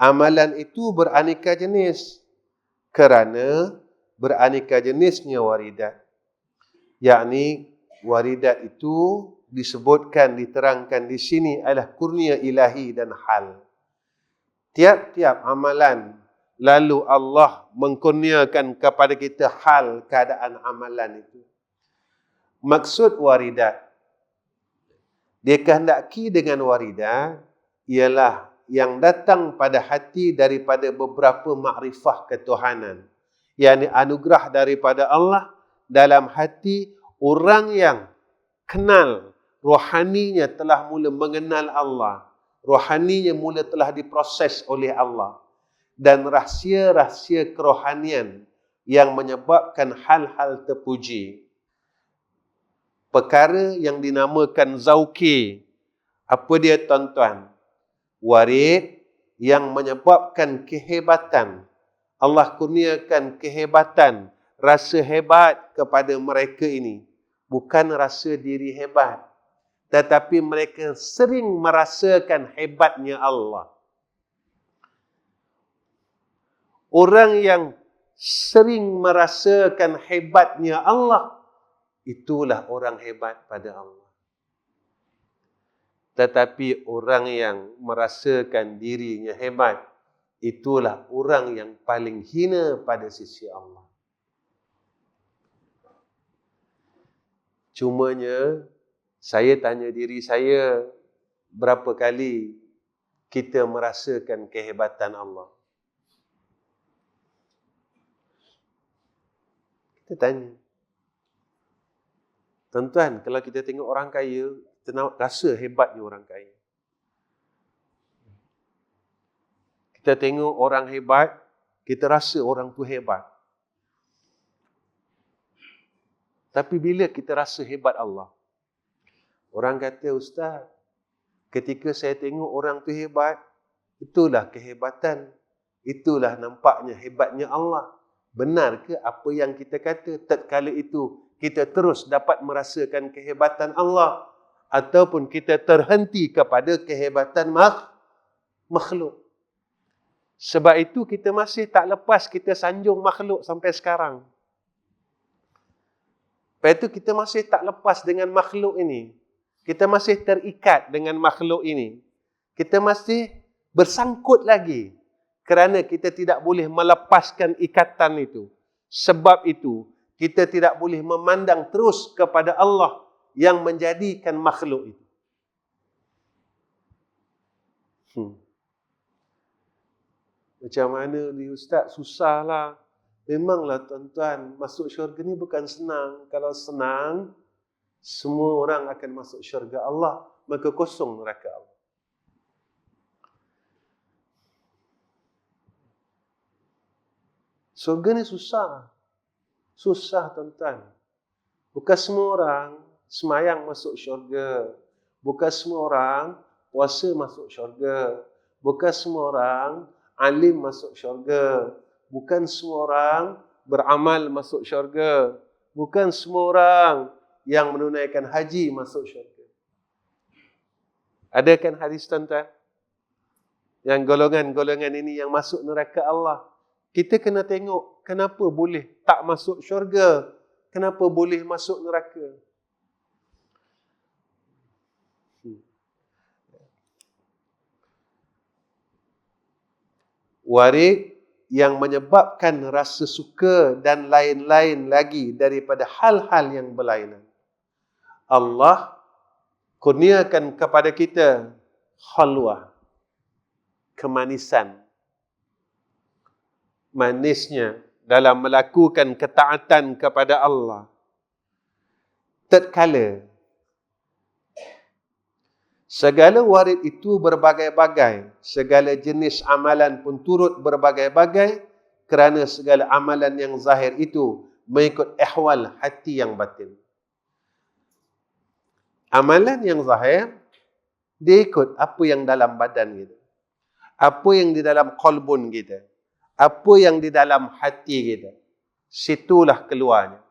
Amalan itu beraneka jenis kerana beraneka jenisnya waridat. Yakni waridat itu disebutkan, diterangkan di sini adalah kurnia ilahi dan hal. Tiap-tiap amalan lalu Allah mengkurniakan kepada kita hal keadaan amalan itu. Maksud waridat, dia kehendaki dengan waridat ialah yang datang pada hati daripada beberapa makrifah ketuhanan. Yakni anugerah daripada Allah dalam hati orang yang kenal, rohaninya telah mula mengenal Allah. Rohaninya mula telah diproses oleh Allah. Dan rahsia-rahsia kerohanian yang menyebabkan hal-hal terpuji. Perkara yang dinamakan zauki. Apa dia, tuan-tuan? Warid yang menyebabkan kehebatan. Allah kurniakan kehebatan, rasa hebat kepada mereka ini. Bukan rasa diri hebat, tetapi mereka sering merasakan hebatnya Allah. Orang yang sering merasakan hebatnya Allah, itulah orang hebat pada Allah. Tetapi orang yang merasakan dirinya hebat, itulah orang yang paling hina pada sisi Allah. Cumanya, saya tanya diri saya, berapa kali kita merasakan kehebatan Allah? Kita tanya. Tuan-tuan, kalau kita tengok orang kaya, kita rasa hebatnya orang kaya. Kita tengok orang hebat, kita rasa orang tu hebat. Tapi bila kita rasa hebat Allah, orang kata, Ustaz, Ketika saya tengok orang tu hebat, itulah kehebatan. Itulah nampaknya hebatnya Allah. Benar ke apa yang kita kata? Tatkala itu kita terus dapat merasakan kehebatan Allah, ataupun kita terhenti kepada kehebatan makhluk. Sebab itu kita masih tak lepas kita sanjung makhluk sampai sekarang. Lepas itu kita masih tak lepas dengan makhluk ini. Kita masih terikat dengan makhluk ini. Kita masih bersangkut lagi. Kerana kita tidak boleh melepaskan ikatan itu. Sebab itu, kita tidak boleh memandang terus kepada Allah yang menjadikan makhluk itu. Macam mana ni Ustaz? Susahlah. Memanglah tuan-tuan, masuk syurga ni bukan senang. Kalau senang, semua orang akan masuk syurga Allah. Maka kosong neraka Allah. Syurga ni susah. Susah tuan-tuan. Bukan semua orang semayang masuk syurga. Bukan semua orang puasa masuk syurga. Bukan semua orang alim masuk syurga. Bukan semua orang beramal masuk syurga. Bukan semua orang yang menunaikan haji masuk syurga. Ada kan hadis tuan-tuan? Yang golongan-golongan ini yang masuk neraka Allah. Kita kena tengok kenapa boleh tak masuk syurga. Kenapa boleh masuk neraka. Warid yang menyebabkan rasa suka dan lain-lain lagi daripada hal-hal yang berlainan. Allah kurniakan kepada kita khalwah, kemanisan. Manisnya dalam melakukan ketaatan kepada Allah. Tatkala segala warid itu berbagai-bagai, segala jenis amalan pun turut berbagai-bagai, kerana segala amalan yang zahir itu mengikut ihwal hati yang batin. Amalan yang zahir, dia ikut apa yang dalam badan kita. Apa yang di dalam qalbun kita. Apa yang di dalam hati kita. Situlah keluarnya.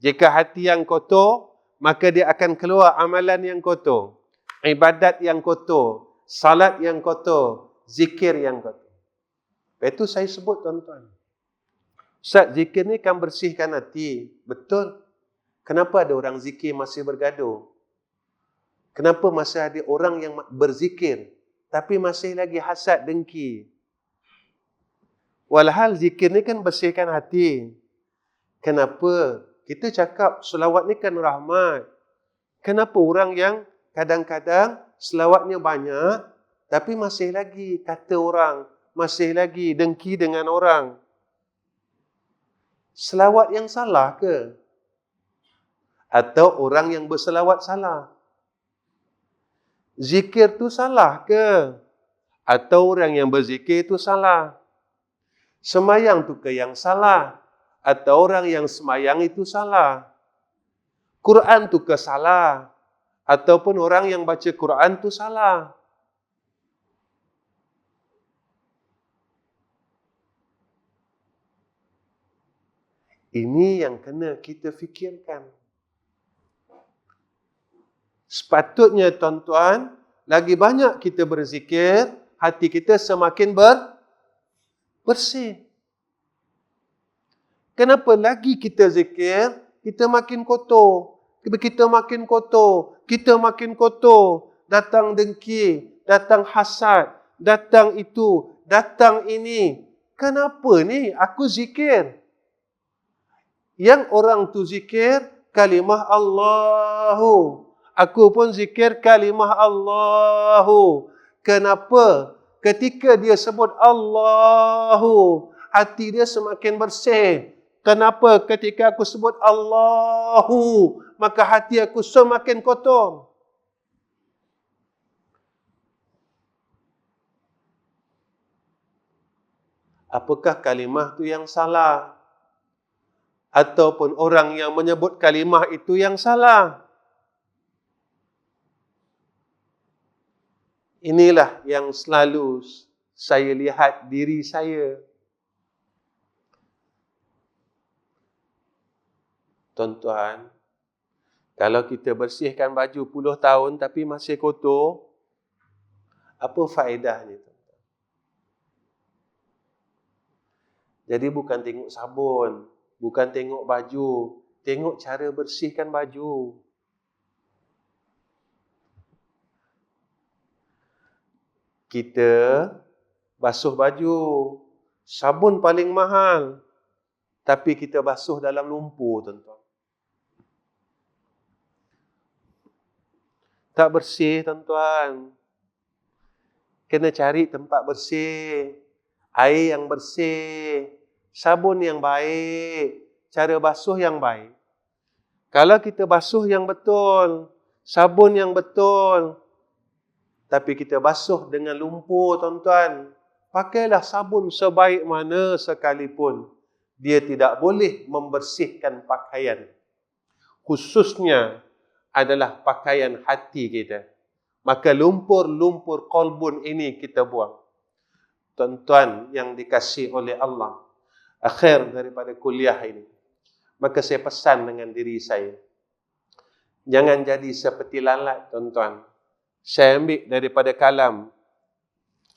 Jika hati yang kotor, maka dia akan keluar amalan yang kotor. Ibadat yang kotor, salat yang kotor, zikir yang kotor. Itu saya sebut tuan-tuan. Ustaz, zikir ni kan bersihkan hati. Betul. Kenapa ada orang zikir masih bergaduh? Kenapa masih ada orang yang berzikir, tapi masih lagi hasad dengki? Walhal zikir ni kan bersihkan hati. Kenapa? Kita cakap selawat ni kan rahmat. Kenapa orang yang kadang-kadang selawatnya banyak, tapi masih lagi kata orang, masih lagi dengki dengan orang? Selawat yang salah ke? Atau orang yang berselawat salah? Zikir tu salah ke? Atau orang yang berzikir tu salah? Semayang tu ke yang salah? Atau orang yang semayang itu salah? Quran tu ke salah? Ataupun orang yang baca Quran tu salah? Ini yang kena kita fikirkan. Sepatutnya tuan-tuan, lagi banyak kita berzikir, hati kita semakin bersih. Kenapa lagi kita zikir, kita makin kotor. Kita makin kotor, kita makin kotor. Datang dengki, datang hasad, datang itu, datang ini. Kenapa ni? Aku zikir. Yang orang tu zikir kalimah Allahu. Aku pun zikir kalimah Allahu. Kenapa? Ketika dia sebut Allahu, hati dia semakin bersih. Kenapa? Ketika aku sebut Allahu, maka hati aku semakin kotor. Apakah kalimah itu yang salah? Ataupun orang yang menyebut kalimah itu yang salah? Inilah yang selalu saya lihat diri saya. Tuan-tuan, kalau kita bersihkan baju puluh tahun tapi masih kotor, apa faedahnya? Jadi bukan tengok sabun, bukan tengok baju, tengok cara bersihkan baju. Kita basuh baju, sabun paling mahal, tapi kita basuh dalam lumpur, tuan-tuan. Tak bersih, tuan-tuan. Kena cari tempat bersih, air yang bersih, sabun yang baik, cara basuh yang baik. Kalau kita basuh yang betul, sabun yang betul, tapi kita basuh dengan lumpur, tuan-tuan, pakailah sabun sebaik mana sekalipun, dia tidak boleh membersihkan pakaian. Khususnya adalah pakaian hati kita. Maka lumpur-lumpur qalbun ini kita buang. Tuan-tuan yang dikasihi oleh Allah, akhir daripada kuliah ini, maka saya pesan dengan diri saya, jangan jadi seperti lalat, tuan-tuan. Saya ambil daripada kalam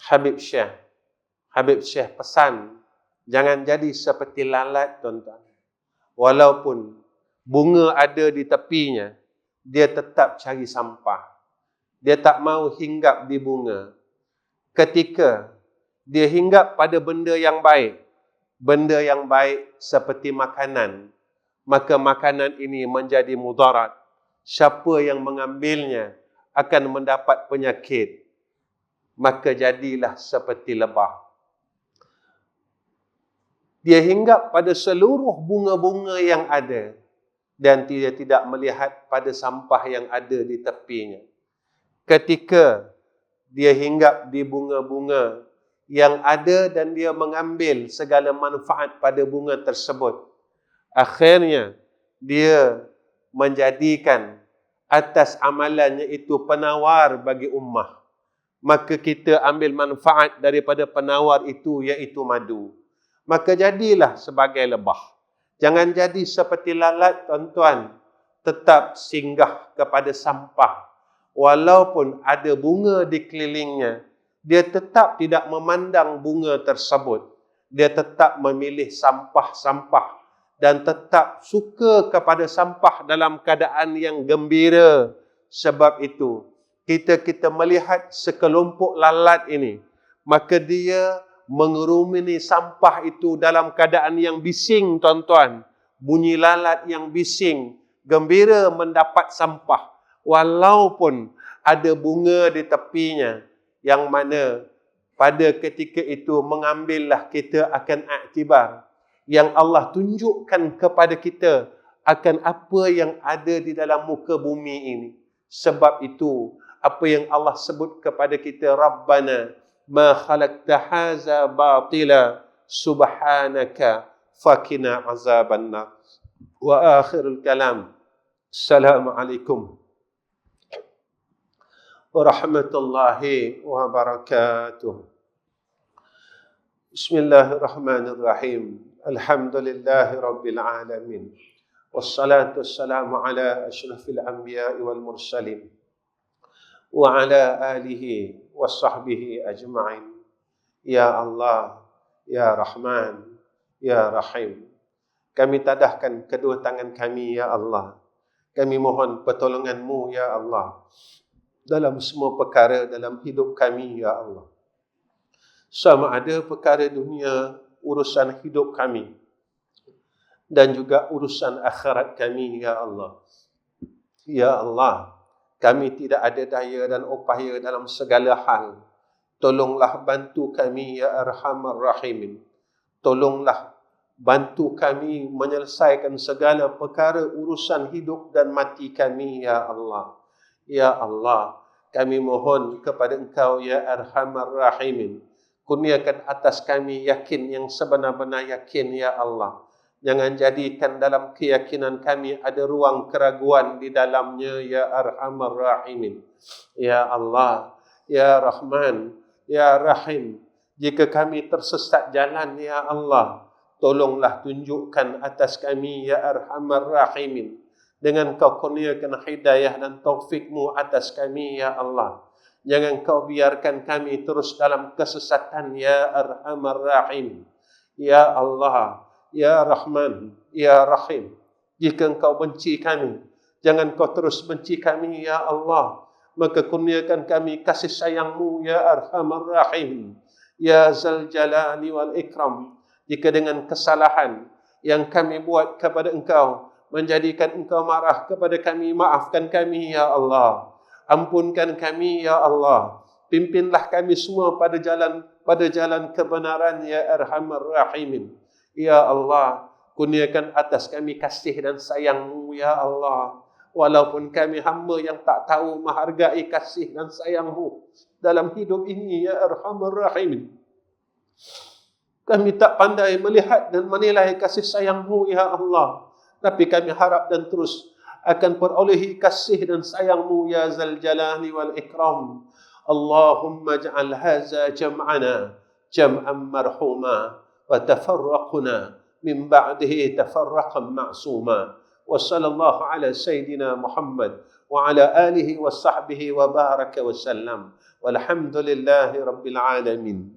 Habib Syekh. Habib Syekh pesan, jangan jadi seperti lalat, tuan-tuan. Walaupun bunga ada di tepinya, dia tetap cari sampah. Dia tak mau hinggap di bunga. Ketika dia hinggap pada benda yang baik seperti makanan, maka makanan ini menjadi mudarat. Siapa yang mengambilnya akan mendapat penyakit. Maka jadilah seperti lebah. Dia hinggap pada seluruh bunga-bunga yang ada, dan dia tidak melihat pada sampah yang ada di tepinya. Ketika dia hinggap di bunga-bunga yang ada dan dia mengambil segala manfaat pada bunga tersebut, akhirnya dia menjadikan atas amalannya itu penawar bagi ummah. Maka kita ambil manfaat daripada penawar itu, iaitu madu. Maka jadilah sebagai lebah. Jangan jadi seperti lalat, tuan-tuan. Tetap singgah kepada sampah. Walaupun ada bunga di kelilingnya, dia tetap tidak memandang bunga tersebut. Dia tetap memilih sampah-sampah dan tetap suka kepada sampah dalam keadaan yang gembira. Sebab itu, kita melihat sekelompok lalat ini, maka dia mengerumuni sampah itu dalam keadaan yang bising, tuan-tuan. Bunyi lalat yang bising, gembira mendapat sampah. Walaupun ada bunga di tepinya, yang mana pada ketika itu mengambillah kita akan iktibar. Yang Allah tunjukkan kepada kita akan apa yang ada di dalam muka bumi ini. Sebab itu, apa yang Allah sebut kepada kita, Rabbana ma khalaqta haza batila subhanaka fakina azabannar. Wa akhirul kalam, assalamualaikum warahmatullahi wabarakatuh. Bismillahirrahmanirrahim. Alhamdulillahi rabbil alamin. Wassalatu wassalamu ala asyrafil anbiya'i wal mursalin wa ala alihi wa sahbihi ajma'in. Ya Allah, Ya Rahman, Ya Rahim. Kami tadahkan kedua tangan kami, Ya Allah. Kami mohon pertolongan-Mu, Ya Allah, dalam semua perkara dalam hidup kami, Ya Allah. Sama ada perkara dunia, urusan hidup kami, dan juga urusan akhirat kami, Ya Allah. Ya Allah, kami tidak ada daya dan upaya dalam segala hal. Tolonglah bantu kami, Ya Arhamar Rahimin. Tolonglah bantu kami menyelesaikan segala perkara urusan hidup dan mati kami, Ya Allah. Ya Allah, kami mohon kepada Engkau, Ya Arhamar Rahimin, kurniakan atas kami yakin yang sebenar-benar yakin, Ya Allah. Jangan jadikan dalam keyakinan kami ada ruang keraguan di dalamnya, Ya Arhamar Rahimin. Ya Allah, Ya Rahman, Ya Rahim. Jika kami tersesat jalan, Ya Allah, tolonglah tunjukkan atas kami, Ya Arhamar Rahimin. Dengan kau kurniakan hidayah dan taufikmu atas kami, Ya Allah. Jangan kau biarkan kami terus dalam kesesatan, Ya Arhamar Rahim. Ya Allah, Ya Rahman, Ya Rahim. Jika engkau benci kami, jangan kau terus benci kami, Ya Allah. Maka kurniakan kami kasih sayangmu, Ya Arhamar Rahim. Ya Zal Jalali wal Ikram. Jika dengan kesalahan yang kami buat kepada engkau menjadikan engkau marah kepada kami, maafkan kami, Ya Allah. Ampunkan kami, Ya Allah. Pimpinlah kami semua pada jalan kebenaran, Ya Arhamar Rahimin. Ya Allah, kurniakan atas kami kasih dan sayangmu, Ya Allah. Walaupun kami hamba yang tak tahu menghargai kasih dan sayangmu dalam hidup ini, Ya Arhamar Rahimin. Kami tak pandai melihat dan menilai kasih sayangmu, Ya Allah. Tapi kami harap dan terus akan perolehi kasih dan sayangmu, Ya Zal Jalali wal Ikram. Allahumma ja'al haza jam'ana jam'an marhuma wa tafarraqna min ba'dihi tafarraqan ma'suma. Wa sallallahu ala Sayyidina Muhammad wa ala alihi wa sahbihi wa baraka wa sallam. Walhamdulillahi Rabbil Alamin.